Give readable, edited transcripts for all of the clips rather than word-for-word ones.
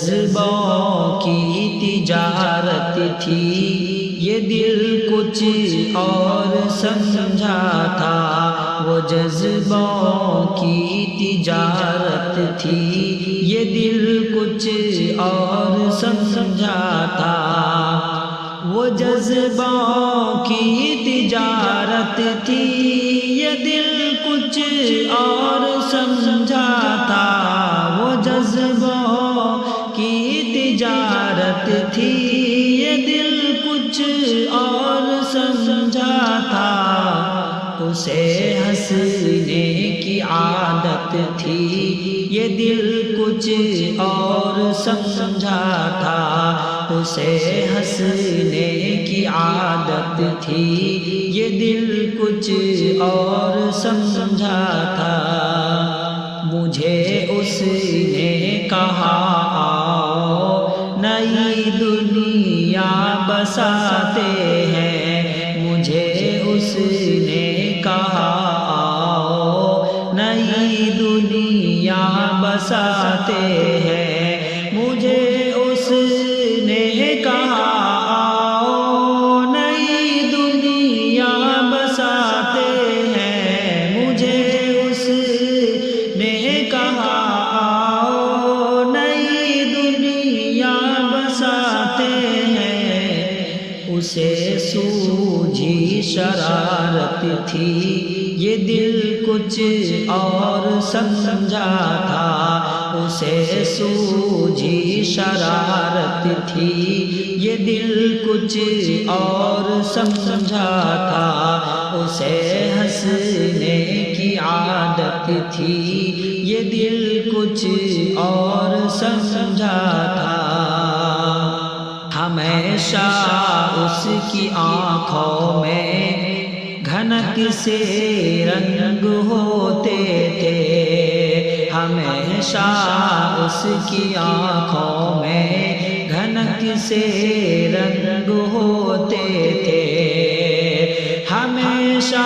جذبوں کی تجارت تھی، یہ دل کچھ اور سمجھا تھا۔ وہ جذبوں کی تجارت تھی، یہ دل کچھ اور سمجھا تھا۔ وہ جذبوں کی تجارت تھی، یہ دل کچھ اور سمجھا تھا۔ وہ جذبوں کی تجارت تھی، یہ دل کچھ اور سمجھا تھا۔ اسے ہنسنے کی عادت تھی، یہ دل کچھ اور سمجھا تھا۔ اسے ہنسنے کی عادت تھی، یہ دل کچھ اور سمجھا تھا۔ مجھے اس نے کہا آؤ نئی دنیا بساتے ہیں، مجھے اس نے کہا آؤ نئی دنیا بساتے ہیں، مجھے اس نے کہا آؤ نئی دنیا بساتے ہیں، مجھے اس نے کہا آؤ نئی دنیا بساتے ہیں۔ اسے سوجھی شرارت تھی، یہ دل کچھ اور سمجھا تھا۔ اسے سوجھی شرارت تھی، یہ دل کچھ اور سمجھا تھا۔ اسے ہنسنے کی عادت تھی، یہ دل کچھ اور سمجھا تھا۔ ہمیشہ اس کی آنکھوں میں گھنک سے رنگ ہوتے تھے، ہمیشہ اس کی آنکھوں میں گھنک سے رنگ ہوتے تھے، ہمیشہ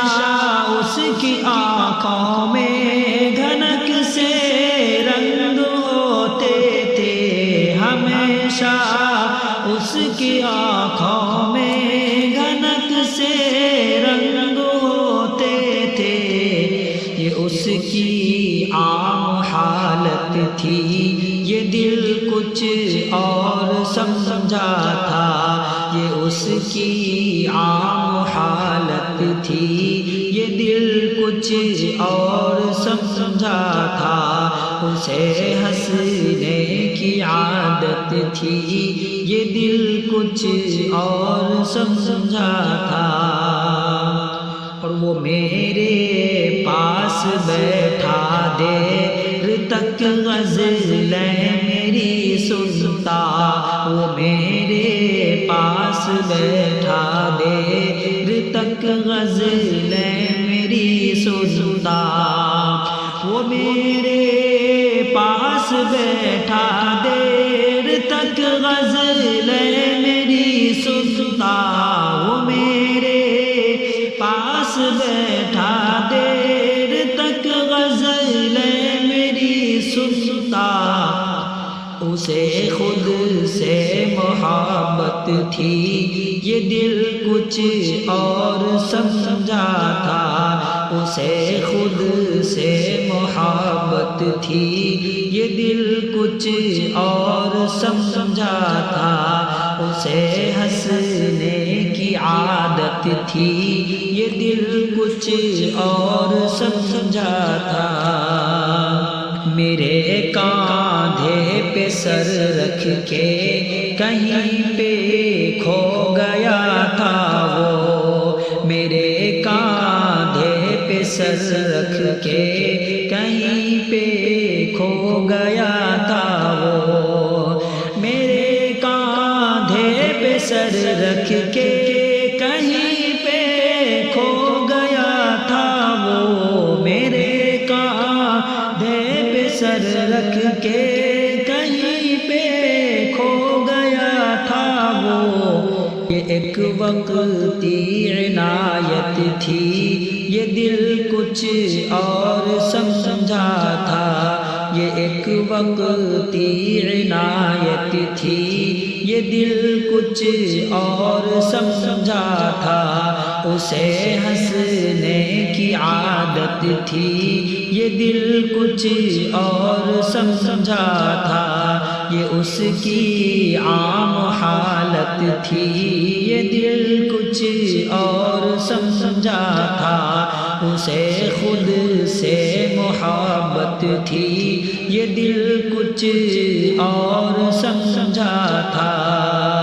اس کی آنکھوں میں گھنک سے رنگ ہوتے تھے، ہمیشہ اس کی آنکھوں میں گھنک سے رنگ ہوتے تھے۔ یہ اس کی عام حالت تھی، یہ دل کچھ اور سمجھا تھا۔ یہ اس کی عام حالت تھی، یہ دل کچھ اور سمجھا تھا۔ اسے ہنسنے کی عادت تھی، یہ دل کچھ اور سمجھا تھا۔ اور وہ میرے پاس بیٹھا دیر تک غزلیں میری سنتا، وہ میرے پاس بیٹھا دیر تک غزلیں میری سنتا، وہ میرے پاس بیٹھا دیر تک غزلیں میری سنتا، وہ میرے پاس بیٹھا دیر تک غزلیں میری سنتا۔ اسے خود سے محبت تھی، یہ دل کچھ اور سمجھا تھا۔ اسے خود سے محبت تھی، یہ دل کچھ اور سمجھا تھا۔ اسے ہنسنے کی عادت تھی، یہ دل کچھ اور سمجھا تھا۔ میرے کاندھے پہ سر رکھ کے کہیں پہ کھو گیا تھا وہ، میرے کاندھے پہ سر رکھ کے کہیں پہ کھو گیا تھا وہ، میرے کاندھے پہ سر رکھ کے کہیں پہ کھو گیا تھا وہ، میرے کاندھے پہ سر رکھ کے کہیں پہ کھو گیا تھا وہ۔ یہ ایک وقتی عنایت تھی، یہ دل کچھ اور سمجھا تھا، یہ ایک وقتی عنایت تھی، یہ دل کچھ اور سمجھا تھا، اسے ہنسنے کی عادت تھی، یہ دل کچھ اور سمجھا تھا، یہ اس کی عام حالت تھی، یہ دل کچھ اور سمجھا تھا، اسے خود سے محبت تھی، یہ دل کچھ اور سمجھا تھا۔